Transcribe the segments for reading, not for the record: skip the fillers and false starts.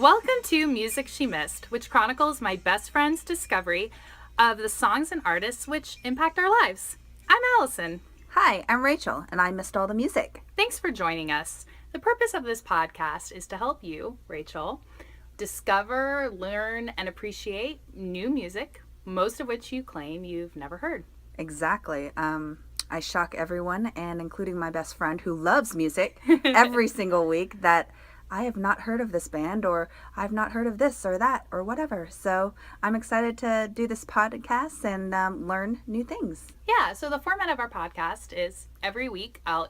Welcome to Music She Missed, which chronicles my best friend's discovery of the songs and artists which impact our lives. I'm Alison. Hi, I'm Rachel, and I missed all the music. Thanks for joining us. The purpose of this podcast is to help you, Rachel, discover, learn, and appreciate new music, most of which you claim you've never heard. Exactly. I shock everyone, and including my best friend who loves music, every single week that I have not heard of this band, or I've not heard of this or that or whatever. So I'm excited to do this podcast and learn new things. Yeah, so the format of our podcast is every week I'll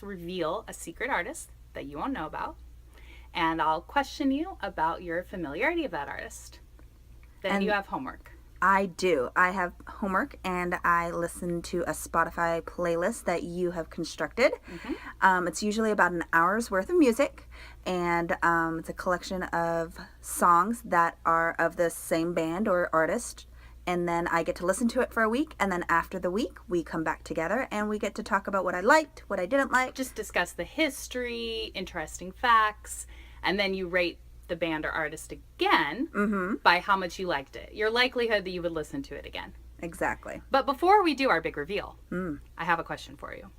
reveal a secret artist that you won't know about, and I'll question you about your familiarity of that artist. Then you have homework. I do. I have homework, and I listen to a Spotify playlist that you have constructed. Mm-hmm. It's usually about an hour's worth of music, and it's a collection of songs that are of the same band or artist. And then I get to listen to it for a week, and then after the week, we come back together, and we get to talk about what I liked, what I didn't like. Just discuss the history, interesting facts, and then you rate the band or artist again by how much you liked it. Your likelihood that you would listen to it again. Exactly. But before we do our big reveal, I have a question for you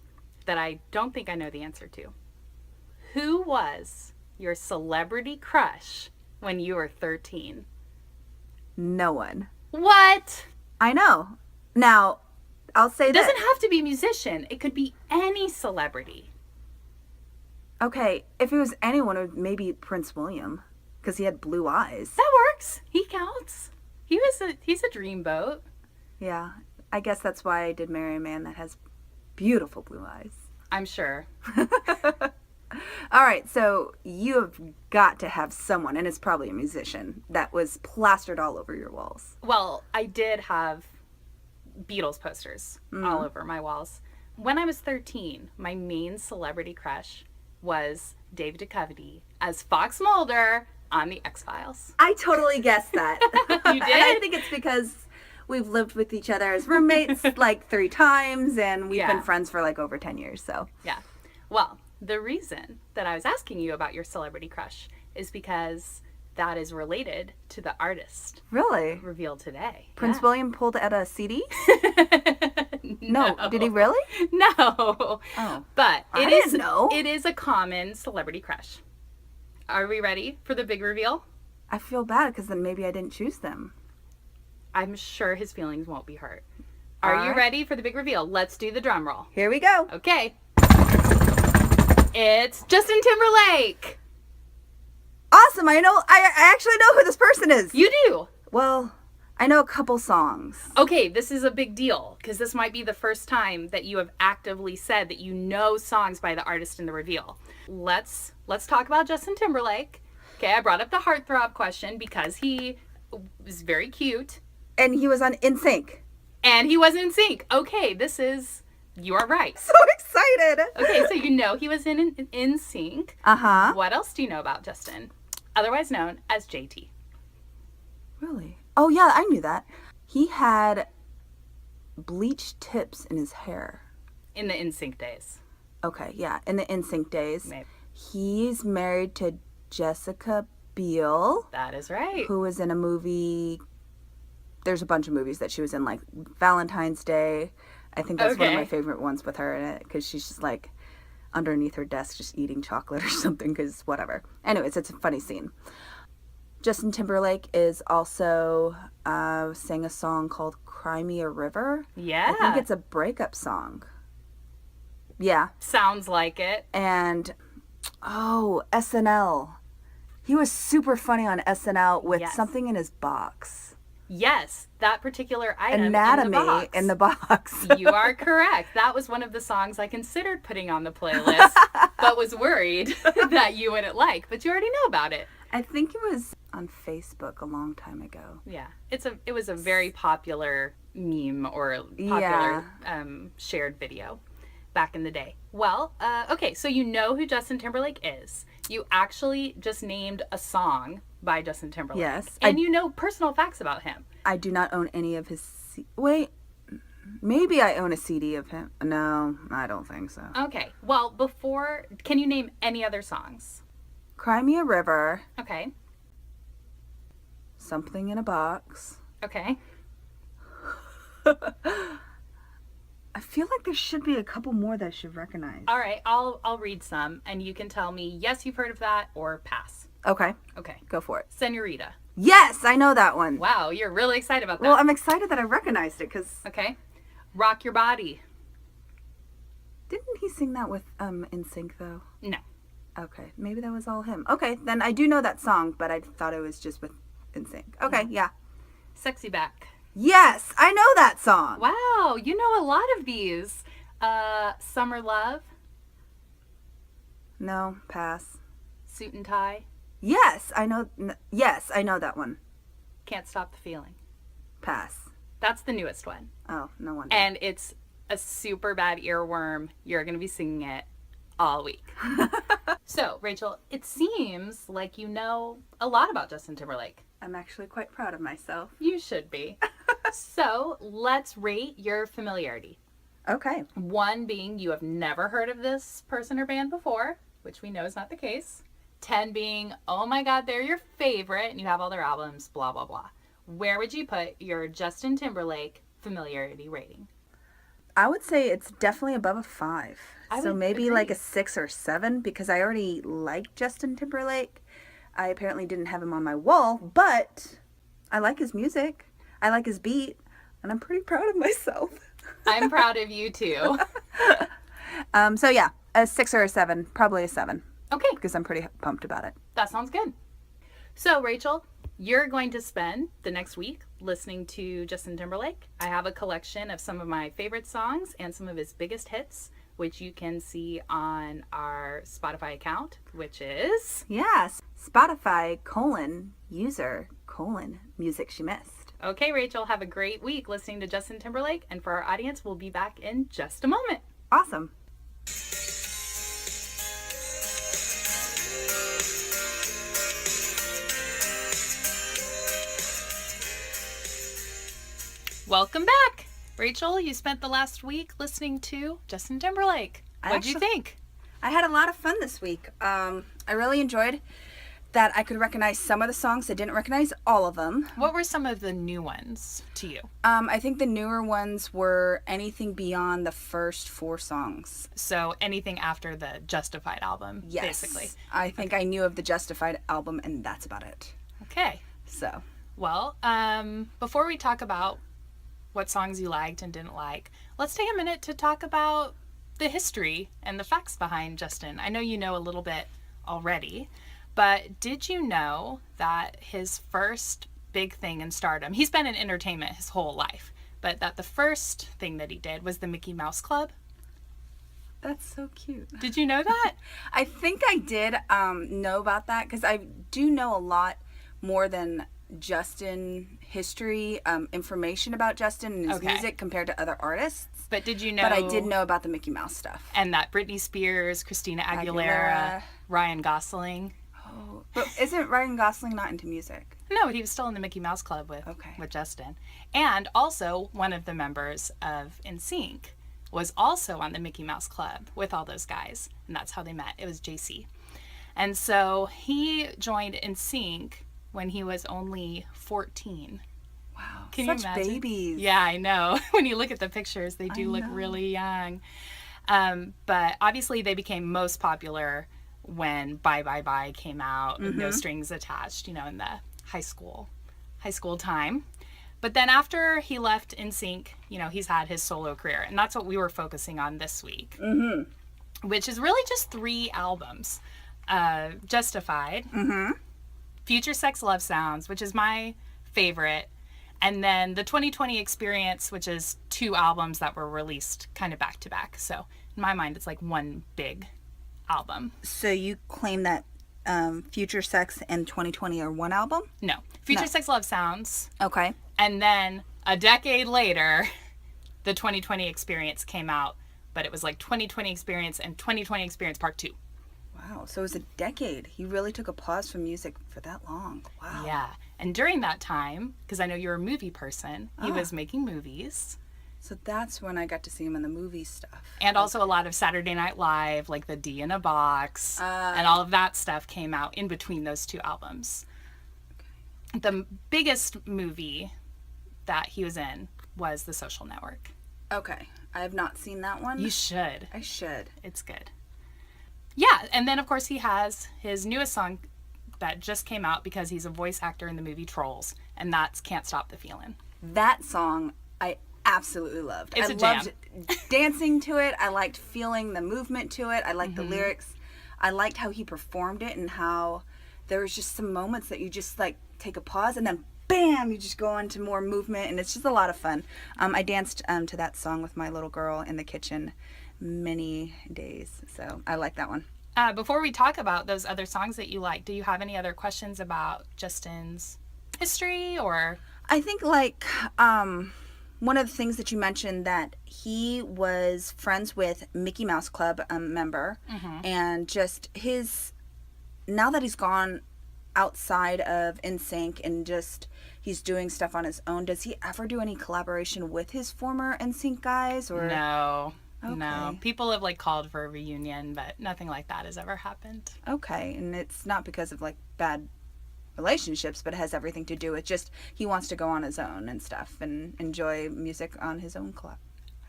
that I don't think I know the answer to. Who was your celebrity crush when you were 13? No one. What? I know. Now, I'll say it doesn't have to be a musician. It could be any celebrity. Okay, if it was anyone, it would maybe Prince William. Because he had blue eyes. That works. He counts. He's a dreamboat. Yeah. I guess that's why I did marry a man that has beautiful blue eyes. I'm sure. All right. So you have got to have someone, and it's probably a musician, that was plastered all over your walls. Well, I did have Beatles posters all over my walls. When I was 13, my main celebrity crush was Dave Duchovny as Fox Mulder on The X-Files. I totally guessed that. You did? And I think it's because we've lived with each other as roommates like 3 times, and we've been friends for like over 10 years, so. Yeah. Well, the reason that I was asking you about your celebrity crush is because that is related to the artist. Really? Revealed today. Prince William pulled out a CD? No. Did he really? No. Oh. But I didn't know. It is a common celebrity crush. Are we ready for the big reveal? I feel bad because then maybe I didn't choose them. I'm sure his feelings won't be hurt. Are you ready for the big reveal? Let's do the drum roll. Here we go. Okay. It's Justin Timberlake. Awesome. I actually know who this person is. You do? Well, I know a couple songs. Okay, this is a big deal because this might be the first time that you have actively said that you know songs by the artist in the reveal. Let's talk about Justin Timberlake. Okay, I brought up the heartthrob question because he was very cute. And he was on NSYNC. And he was in sync. Okay, you are right. So excited. Okay, so you know he was in sync. Uh-huh. What else do you know about Justin? Otherwise known as JT. Really? Oh, yeah, I knew that. He had bleached tips in his hair. In the NSYNC days. Okay, yeah, in the NSYNC days. Maybe. He's married to Jessica Biel. That is right. Who was in a movie. There's a bunch of movies that she was in, like Valentine's Day. I think that's one of my favorite ones with her in it, because she's just like underneath her desk just eating chocolate or something, because whatever. Anyways, it's a funny scene. Justin Timberlake is also sang a song called Cry Me a River. Yeah. I think it's a breakup song. Yeah. Sounds like it. And, SNL. He was super funny on SNL with something in his box. Yes, that particular item Anatomy in the box. You are correct. That was one of the songs I considered putting on the playlist, but was worried that you wouldn't like. But you already know about it. I think it was on Facebook a long time ago. Yeah, it was a very popular meme or popular shared video back in the day. Well, okay, so you know who Justin Timberlake is. You actually just named a song by Justin Timberlake. Yes. And you know personal facts about him. I do not own any of his... Wait, maybe I own a CD of him. No, I don't think so. Okay, well, can you name any other songs? Cry Me a River. Okay. Something in a Box. Okay. I feel like there should be a couple more that I should recognize. All right, I'll read some, and you can tell me yes, you've heard of that, or pass. Okay. Okay. Go for it. Senorita. Yes, I know that one. Wow, you're really excited about that. Well, I'm excited that I recognized it because Okay. Rock Your Body. didn't he sing that with NSYNC though? No. Okay, maybe that was all him. Okay, then I do know that song, but I thought it was just with NSYNC. Okay, yeah. Sexy Back. Yes, I know that song. Wow, you know a lot of these. Summer Love. No, pass. Suit and Tie. Yes, I know. Yes, I know that one. Can't Stop the Feeling. Pass. That's the newest one. Oh, no wonder. And it's a super bad earworm. You're going to be singing it all week. So, Rachel, it seems like you know a lot about Justin Timberlake. I'm actually quite proud of myself. You should be. So, let's rate your familiarity. Okay. 1 being you have never heard of this person or band before, which we know is not the case. 10 being, oh my God, they're your favorite and you have all their albums, blah, blah, blah. Where would you put your Justin Timberlake familiarity rating? I would say it's definitely above a 5. I So would maybe agree. like a 6 or 7 because I already like Justin Timberlake. I apparently didn't have him on my wall, but I like his music. I like his beat, and I'm pretty proud of myself. I'm proud of you too. So yeah, a 6 or a 7, probably a 7 Okay, because I'm pretty pumped about it. that sounds good. So, Rachel, you're going to spend the next week listening to Justin Timberlake. I have a collection of some of my favorite songs and some of his biggest hits, which you can see on our Spotify account, which is... Yes, Spotify user music she missed. Okay, Rachel, have a great week listening to Justin Timberlake. And for our audience, we'll be back in just a moment. Awesome. Welcome back. Rachel, you spent the last week listening to Justin Timberlake. What'd you think? I had a lot of fun this week. I really enjoyed that I could recognize some of the songs. I didn't recognize all of them. What were some of the new ones to you? I think the newer ones were anything beyond the first 4 songs. So anything after the Justified album, Yes. basically. I think I knew of the Justified album, and that's about it. Okay. So, Well, before we talk about what songs you liked and didn't like, let's take a minute to talk about the history and the facts behind Justin. I know you know a little bit already, but did you know that his first big thing in stardom, he's been in entertainment his whole life, but that the first thing that he did was the Mickey Mouse Club? that's so cute. Did you know that? I think I did know about that because I do know a lot more than Justin history, information about Justin and his Okay. music compared to other artists. But did you know... But I did know about the Mickey Mouse stuff. And that Britney Spears, Christina Aguilera, Ryan Gosling. Oh, but isn't Ryan Gosling not into music? No, he was still in the Mickey Mouse Club with Justin. And also, one of the members of NSYNC was also on the Mickey Mouse Club with all those guys. And that's how they met. It was JC. And so he joined NSYNC when he was only 14. Wow. Can Such you imagine? babies. Yeah, I know. When you look at the pictures, they do look really young. But obviously they became most popular when Bye Bye Bye came out, with No Strings Attached, you know, in the high school time. But then after he left NSYNC, you know, he's had his solo career. And that's what we were focusing on this week. Which is really just 3 albums. Justified. Future Sex Love Sounds, which is my favorite. And then the 2020 Experience, which is 2 albums that were released kind of back to back. So in my mind, it's like one big album. So you claim that Future Sex and 2020 are one album? No. Future Sex Love Sounds. Okay. And then a decade later, the 2020 Experience came out. But it was like 2020 Experience and 2020 Experience Part 2. Wow. So it was a decade. He really took a pause from music for that long. Wow. Yeah. And during that time, because I know you're a movie person, he was making movies. So that's when I got to see him in the movie stuff. And also a lot of Saturday Night Live, like the D in a Box, and all of that stuff came out in between those 2 albums. the biggest movie that he was in was The Social Network. Okay. I have not seen that one. You should. I should. It's good. Yeah, and then of course he has his newest song that just came out because he's a voice actor in the movie Trolls, and that's Can't Stop the Feeling. That song I absolutely loved. It's I a jam. loved dancing to it. I liked feeling the movement to it. I liked the lyrics. I liked how he performed it and how there was just some moments that you just like take a pause and then bam, you just go into more movement, and it's just a lot of fun. I danced to that song with my little girl in the kitchen many days, so I like that one. Before we talk about those other songs that you like, do you have any other questions about Justin's history or? I think like one of the things that you mentioned that he was friends with Mickey Mouse Club member, and just his, now that he's gone outside of NSYNC and just he's doing stuff on his own, does he ever do any collaboration with his former NSYNC guys? Or No. Okay. No. People have like called for a reunion, but nothing like that has ever happened. Okay, and it's not because of like bad relationships, but it has everything to do with just he wants to go on his own and stuff and enjoy music on his own club.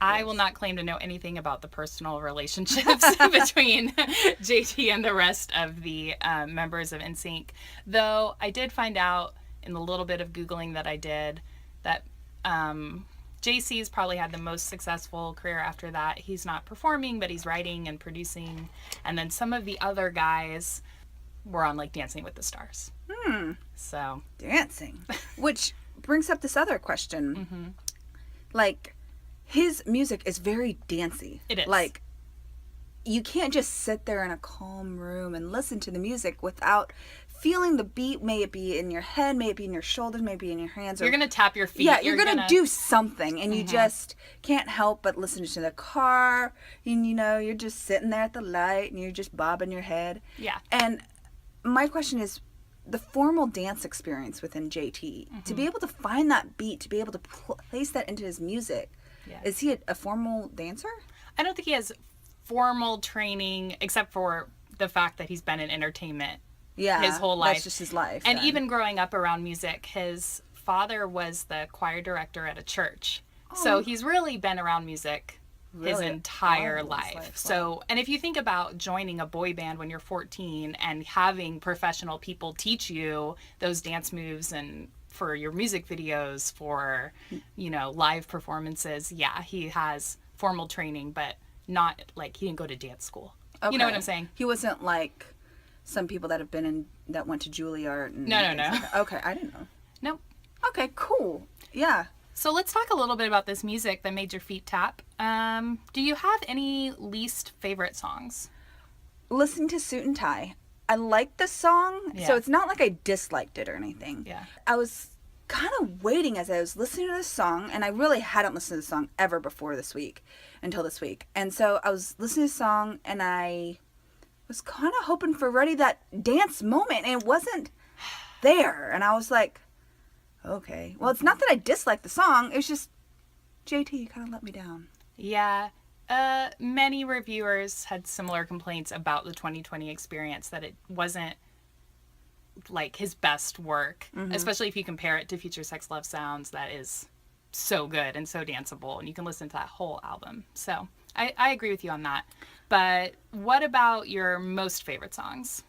I will not claim to know anything about the personal relationships between JT and the rest of the members of NSYNC, though I did find out in the little bit of Googling that I did that JC's probably had the most successful career after that. He's not performing, but he's writing and producing. And then some of the other guys were on like Dancing with the Stars. So Dancing. Which brings up this other question. Like, his music is very dancey. It is. Like, you can't just sit there in a calm room and listen to the music without feeling the beat. May it be in your head, may it be in your shoulders, may it be in your hands. You're going to tap your feet. Yeah, you're gonna do something, and you just can't help but listen to the car, and you know, you're just sitting there at the light, and you're just bobbing your head. Yeah. And my question is, the formal dance experience within JT, to be able to find that beat, to be able to place that into his music, is he a formal dancer? I don't think he has formal training, except for the fact that he's been in entertainment his whole life. That's just his life. And then. even growing up around music, his father was the choir director at a church. So he's really been around music his entire life. So, and if you think about joining a boy band when you're 14 and having professional people teach you those dance moves and for your music videos, for, you know, live performances, yeah, he has formal training, but not like he didn't go to dance school. Okay. You know what I'm saying? He wasn't like some people that have been in, that went to Juilliard. And No. Like okay, I didn't know. Nope. Okay, cool. Yeah. So let's talk a little bit about this music that made your feet tap. Do you have any least favorite songs? Listening to Suit and Tie. I liked the song, so it's not like I disliked it or anything. Yeah. I was kind of waiting as I was listening to this song, and I really hadn't listened to the song ever before this week, until this week. And so I was listening to the song, and I was kind of hoping for already that dance moment, and it wasn't there. And I was like, okay. Well, it's not that I disliked the song. It was just, JT, you kind of let me down. Yeah. Many reviewers had similar complaints about the 2020 experience, that it wasn't like his best work, especially if you compare it to Future Sex Love Sounds. That is so good and so danceable, and you can listen to that whole album. So I agree with you on that. But what about your most favorite songs?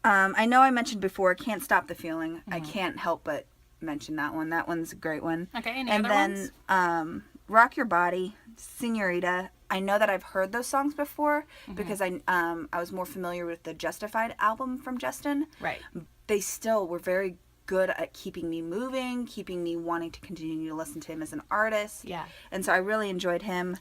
I know I mentioned before, Can't Stop the Feeling. I can't help but mention that one. That one's a great one. Okay, any and other then ones? Rock Your Body, Senorita. I know that I've heard those songs before because I was more familiar with the Justified album from Justin. Right. They still were very good at keeping me moving, keeping me wanting to continue to listen to him as an artist. Yeah. And so I really enjoyed him.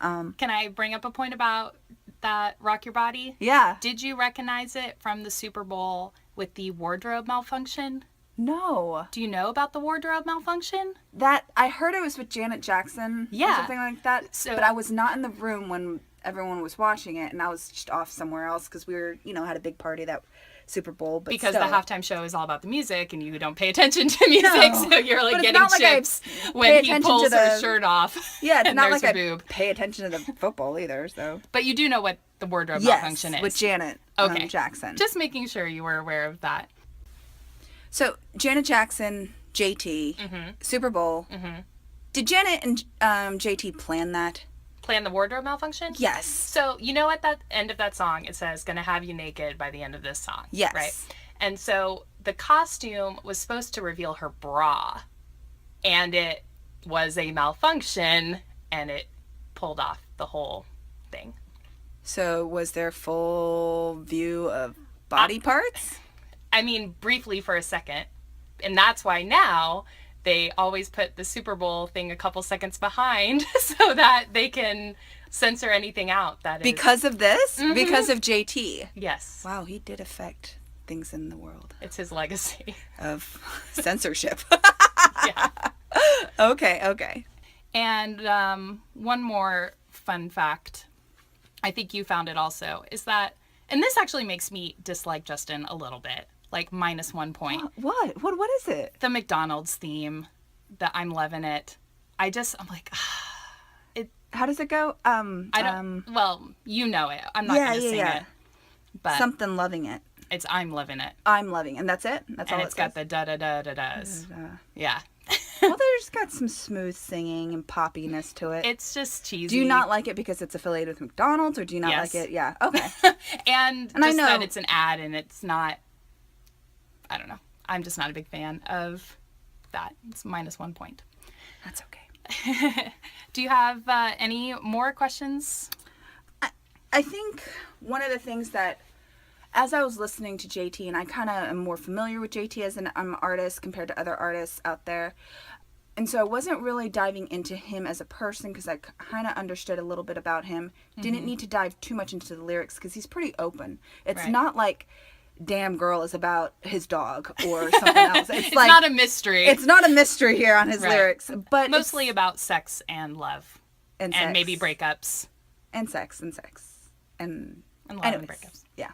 Can I bring up a point about that Rock Your Body? Yeah. Did you recognize it from the Super Bowl with the wardrobe malfunction? No. Do you know about the wardrobe malfunction? That, I heard it was with Janet Jackson. Yeah. Or something like that. So, but I was not in the room when everyone was watching it, and I was just off somewhere else because we were, had a big party that Super Bowl. But because still. the halftime show is all about the music, and you don't pay attention to music, No. so you're like But it's getting not like chips I when pay he attention pulls to her the- shirt off. Yeah, it's and not there's like a I boob. pay attention to the football either, so. But you do know what the wardrobe Yes, malfunction is. with Janet Okay. Jackson. Just making sure you were aware of that. So, Janet Jackson, JT, Super Bowl. Did Janet and JT plan that? Plan the wardrobe malfunction? Yes. So, you know, at that end of that song, it says, gonna have you naked by the end of this song. Yes. Right? And so the costume was supposed to reveal her bra, and it was a malfunction, and it pulled off the whole thing. So, was there full view of body parts? I mean, briefly for a second. And that's why now they always put the Super Bowl thing a couple seconds behind so that they can censor anything out that because of this? Because of JT? Yes. Wow, he did affect things in the world. It's his legacy. Of censorship. Yeah. Okay. And one more fun fact, I think you found it also, is that, and this actually makes me dislike Justin a little bit, like -1 point. What? What is it? The McDonald's theme, the I'm Lovin' It. I'm like, How does it go? I don't, well, you know it. I'm not going to sing it. But something loving it. It's I'm Lovin' It. I'm loving, and that's it? That's all and it's got the da-da-da-da-das. Yeah. Well, there's got some smooth singing and poppiness to it. It's just cheesy. Do you not like it because it's affiliated with McDonald's, or do you not like it? Yeah, okay. and I just know that it's an ad and it's not, I don't know. I'm just not a big fan of that. It's -1 point. That's okay. Do you have any more questions? I think one of the things that, as I was listening to JT, and I kind of am more familiar with JT as an artist compared to other artists out there, and so I wasn't really diving into him as a person because I kind of understood a little bit about him. Didn't need to dive too much into the lyrics because he's pretty open. It's not like Damn Girl is about his dog or something else. It's like, not a mystery. It's not a mystery here on his lyrics, but mostly about sex and love and maybe breakups and sex and love and breakups. Yeah.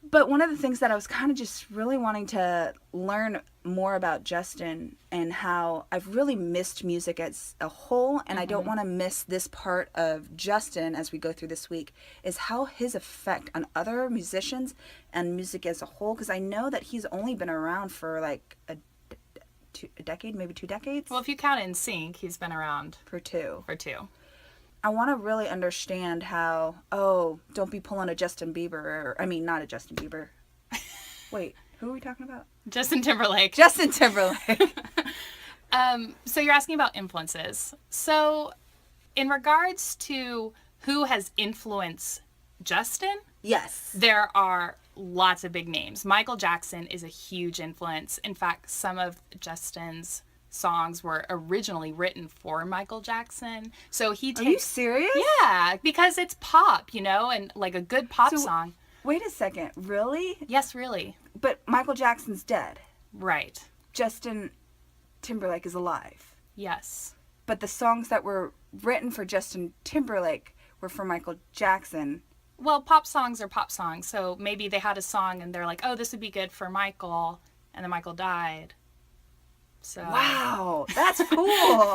But one of the things that I was kind of just really wanting to learn more about Justin and how I've really missed music as a whole, and I don't want to miss this part of Justin as we go through this week, is how his effect on other musicians and music as a whole, because I know that he's only been around for like a decade, maybe 2 decades. Well, if you count NSYNC, he's been around for two. I want to really understand how, don't be pulling a Justin Bieber, not a Justin Bieber. Wait, who are we talking about? Justin Timberlake. Justin Timberlake. So you're asking about influences. So in regards to who has influenced Justin, yes, there are lots of big names. Michael Jackson is a huge influence. In fact, some of Justin's songs were originally written for Michael Jackson. So he takes... Are you serious? Yeah, because it's pop, and like a good pop song. Wait a second, really? Yes, really. But Michael Jackson's dead. Right. Justin Timberlake is alive. Yes. But the songs that were written for Justin Timberlake were for Michael Jackson. Well, pop songs are pop songs. So maybe they had a song and they're like, oh, this would be good for Michael. And then Michael died. So. Wow, that's cool.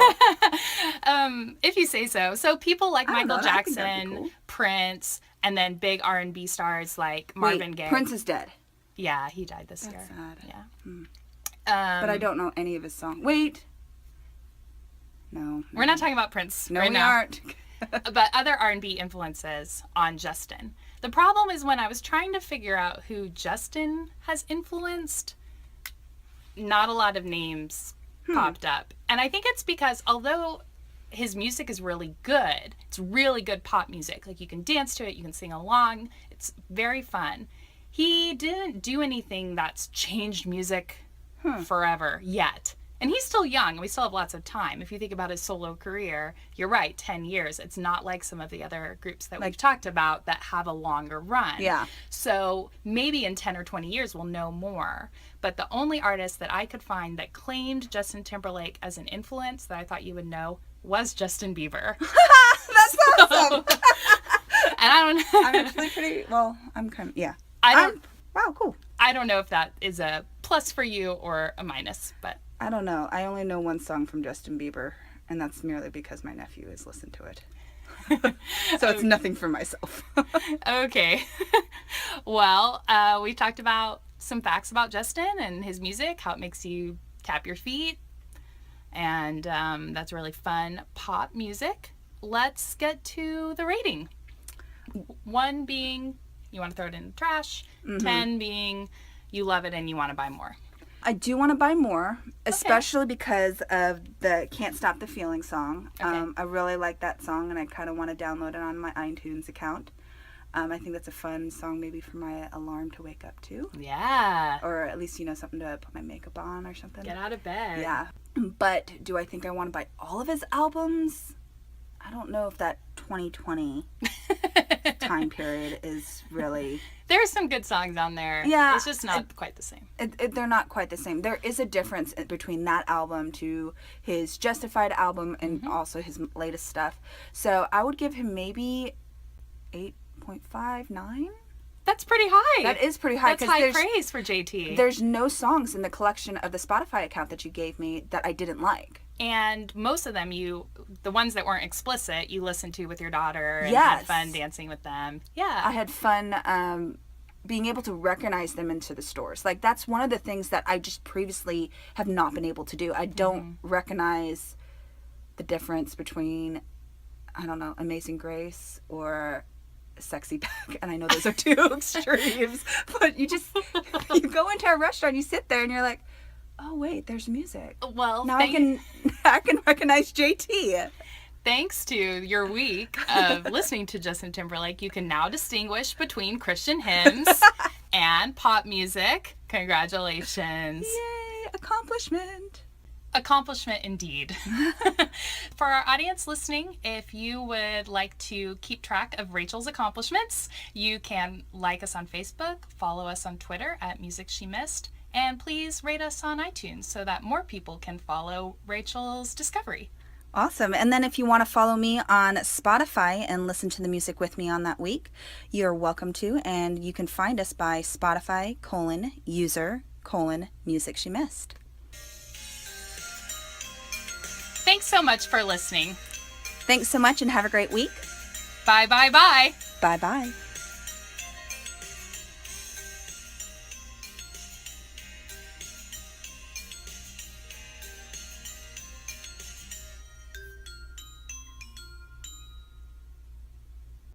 If you say so. So people like Michael Jackson, cool. Prince, and then big R&B stars like Marvin Gaye. Prince is dead. Yeah, he died this year. That's sad. Yeah. But I don't know any of his songs. Wait. No. We're not talking about Prince. No, right we now. aren't. But other R&B influences on Justin. The problem is when I was trying to figure out who Justin has influenced, not a lot of names popped up. And I think it's because although his music is really good, it's really good pop music. Like you can dance to it, you can sing along. It's very fun. He didn't do anything that's changed music forever yet. And he's still young. We still have lots of time. If you think about his solo career, you're right, 10 years. It's not like some of the other groups that we've talked about that have a longer run. Yeah. So maybe in 10 or 20 years we'll know more. But the only artist that I could find that claimed Justin Timberlake as an influence that I thought you would know was Justin Bieber. That's awesome. And I don't I'm actually pretty, I'm kind of, yeah. Wow, cool. I don't know if that is a plus for you or a minus, but... I don't know. I only know one song from Justin Bieber, and that's merely because my nephew has listened to it. So it's nothing for myself. Okay. Well, we talked about some facts about Justin and his music, how it makes you tap your feet. And that's really fun pop music. Let's get to the rating. 1 being you want to throw it in the trash. 10 being you love it and you want to buy more. I do want to buy more, especially because of the Can't Stop the Feeling song. Okay. I really like that song, and I kind of want to download it on my iTunes account. I think that's a fun song maybe for my alarm to wake up to. Yeah. Or at least, something to put my makeup on or something. Get out of bed. Yeah. But do I think I want to buy all of his albums? I don't know if that 2020 time period is really... There's some good songs on there. Yeah. It's just not quite the same. They're not quite the same. There is a difference between that album to his Justified album and also his latest stuff. So I would give him maybe 8.5, 9. That's pretty high. That is pretty high. That's high praise for JT. There's no songs in the collection of the Spotify account that you gave me that I didn't like. And most of them, the ones that weren't explicit, you listened to with your daughter and Yes. had fun dancing with them. Yeah. I had fun being able to recognize them into the stores. Like, that's one of the things that I just previously have not been able to do. I don't recognize the difference between, I don't know, Amazing Grace or Sexy Back. And I know those are two extremes. But you go into a restaurant, you sit there and you're like, oh wait, there's music. Well, Now I can recognize JT. Thanks to your week of listening to Justin Timberlake, you can now distinguish between Christian hymns and pop music. Congratulations. Yay, accomplishment. Accomplishment indeed. For our audience listening, if you would like to keep track of Rachel's accomplishments, you can like us on Facebook, follow us on Twitter at Music She Missed, and please rate us on iTunes so that more people can follow Rachel's discovery. Awesome. And then if you want to follow me on Spotify and listen to the music with me on that week, you're welcome to. And you can find us by Spotify:/user:/music she missed. Thanks so much for listening. Thanks so much and have a great week. Bye, bye, bye. Bye-bye.